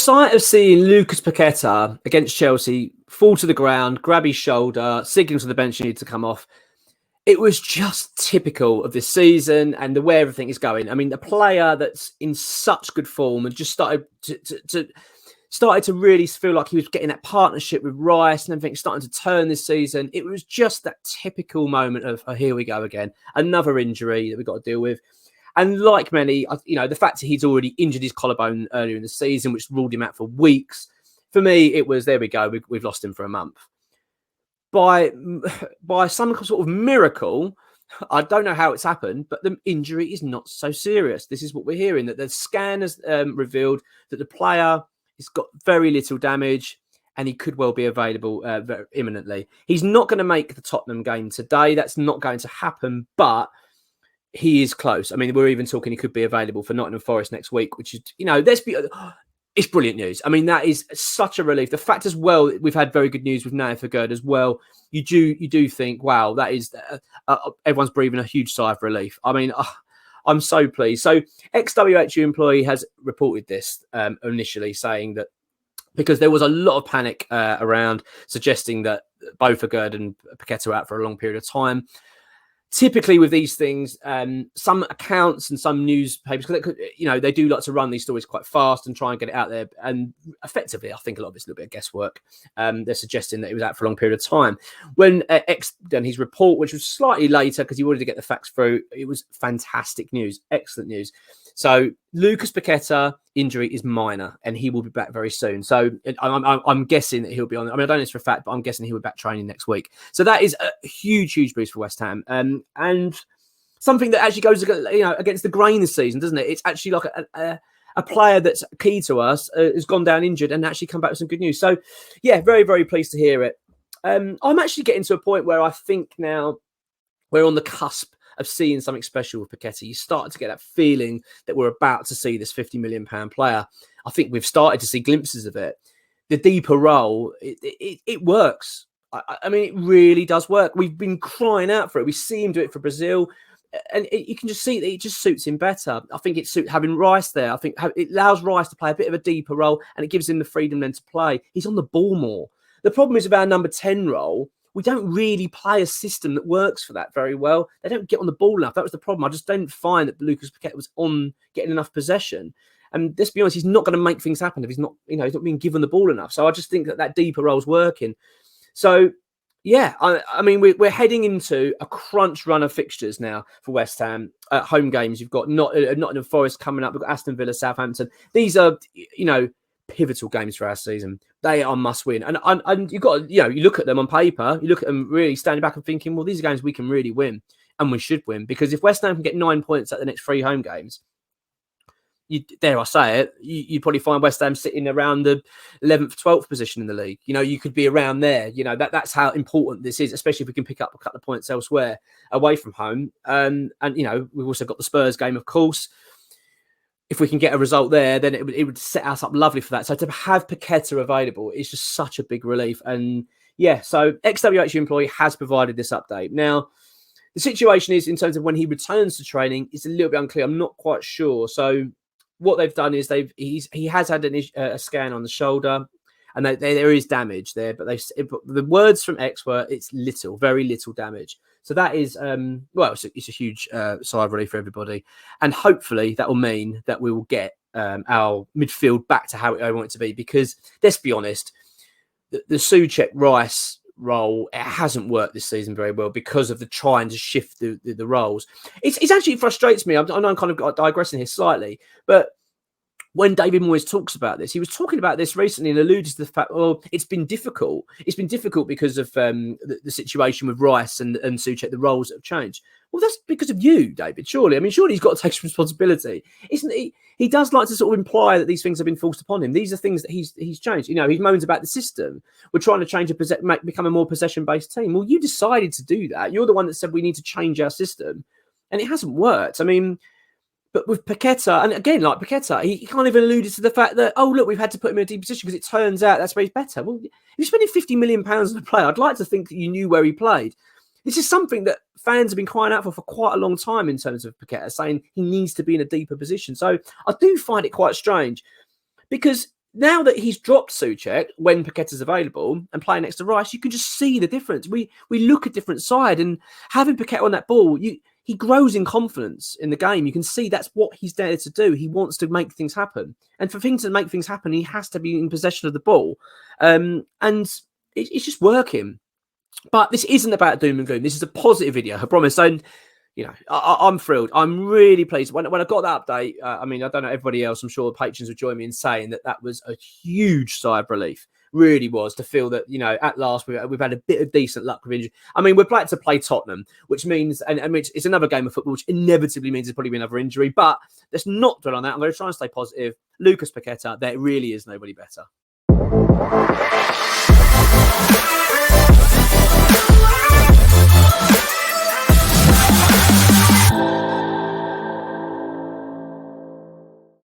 sight of seeing Lucas Paqueta against Chelsea fall to the ground, grab his shoulder, signal to the bench you need to come off, it was just typical of this season and the way everything is going. I mean, a player that's in such good form and just started to really feel like he was getting that partnership with Rice and everything starting to turn this season. It was just that typical moment of, oh, here we go again. Another injury that we've got to deal with. And like many, the fact that he's already injured his collarbone earlier in the season, which ruled him out for weeks, for me, it was, there we go, we've lost him for a month. By some sort of miracle, I don't know how it's happened, but the injury is not so serious. This is what we're hearing, that the scan has revealed that the player has got very little damage and he could well be available very imminently. He's not going to make the Tottenham game today. That's not going to happen, but he is close. I mean, we're even talking he could be available for Nottingham Forest next week, which is, it's brilliant news. I mean, that is such a relief. The fact as well, we've had very good news with Naya Forgerd as well. You do think, wow, that is, everyone's breathing a huge sigh of relief. I mean, I'm so pleased. So ex-WHU employee has reported this initially, saying that because there was a lot of panic around, suggesting that both Forgerd and Paqueta were out for a long period of time. Typically with these things, some accounts and some newspapers, they do like to run these stories quite fast and try and get it out there. And effectively, I think a lot of it's a little bit of guesswork. They're suggesting that he was out for a long period of time. When X done his report, which was slightly later because he wanted to get the facts through, it was fantastic news, excellent news. So Lucas Paqueta injury is minor and he will be back very soon. So I'm guessing that he'll be on. I mean, I don't know this for a fact, but I'm guessing he'll be back training next week. So that is a huge boost for West Ham. And something that actually goes against the grain this season, doesn't it? It's actually like a player that's key to us has gone down injured and actually come back with some good news. So yeah, very, very pleased to hear it. I'm actually getting to a point where I think now we're on the cusp of seeing something special with Paqueta. You start to get that feeling that we're about to see this £50 million player. I think we've started to see glimpses of it. The deeper role, it works. I mean, it really does work. We've been crying out for it. We see him do it for Brazil, and you can just see that it just suits him better. I think it suits having Rice there. I think it allows Rice to play a bit of a deeper role, and it gives him the freedom then to play. He's on the ball more. The problem is with our number 10 role, we don't really play a system that works for that very well. They don't get on the ball enough. That was the problem. I just don't find that Lucas Paqueta was on getting enough possession. And let's be honest, he's not going to make things happen if he's not being given the ball enough. So I just think that deeper role's working. So yeah, I mean, we're heading into a crunch run of fixtures now for West Ham. Home games, you've got Nottingham Forest coming up. We've got Aston Villa, Southampton. These are, pivotal games for our season. They are must win. And you've got, you look at them on paper, you look at them really standing back and thinking, well, these are games we can really win and we should win, because if West Ham can get 9 points at the next 3 home games, you'd probably find West Ham sitting around the 11th, 12th position in the league. You could be around there. That's how important this is, especially if we can pick up a couple of points elsewhere away from home. And we've also got the Spurs game, of course. If we can get a result there, then it would set us up lovely for that. So to have Paqueta available is just such a big relief. And yeah, so ex-WHU employee has provided this update. Now, the situation is, in terms of when he returns to training, it's a little bit unclear. I'm not quite sure. So what they've done is he has had a scan on the shoulder, and there is damage there. But the words from X were it's little, very little damage. So that is, it's a huge sigh of relief for everybody. And hopefully that will mean that we will get our midfield back to how I want it to be. Because let's be honest, the Souček-Rice role, it hasn't worked this season very well because of the trying to shift the roles. It's actually frustrates me. I know I'm kind of digressing here slightly, but when David Moyes talks about this, he was talking about this recently and alluded to the fact, it's been difficult. It's been difficult because of the situation with Rice and Souček, the roles that have changed. Well, that's because of you, David, surely. I mean, surely he's got to take some responsibility. Isn't he? He does like to sort of imply that these things have been forced upon him. These are things that he's changed. He moans about the system. We're trying to change become a more possession-based team. Well, you decided to do that. You're the one that said we need to change our system, and it hasn't worked. I mean, but with Paqueta, and again, like Paqueta, he kind of alluded to the fact that, look, we've had to put him in a deep position because it turns out that's where he's better. Well, if you're spending £50 million on a player, I'd like to think that you knew where he played. This is something that fans have been crying out for quite a long time in terms of Paqueta, saying he needs to be in a deeper position. So I do find it quite strange because now that he's dropped Souček when Paqueta's available and playing next to Rice, you can just see the difference. We look a different side, and having Paqueta on that ball, he grows in confidence in the game. You can see that's what he's there to do. He wants to make things happen. And for things to make things happen, he has to be in possession of the ball. And it's just working. But this isn't about doom and gloom. This is a positive video, I promise. And, you know, I'm thrilled. I'm really pleased. When I got that update, I mean, I don't know everybody else. I'm sure the patrons would join me in saying that was a huge sigh of relief. Really was, to feel that, you know, at last we've had a bit of decent luck with injury. I mean, we're about to play Tottenham, which means, and it's another game of football, which inevitably means there's probably be another injury. But let's not dwell on that. I'm going to try and stay positive. Lucas Paqueta, there really is nobody better.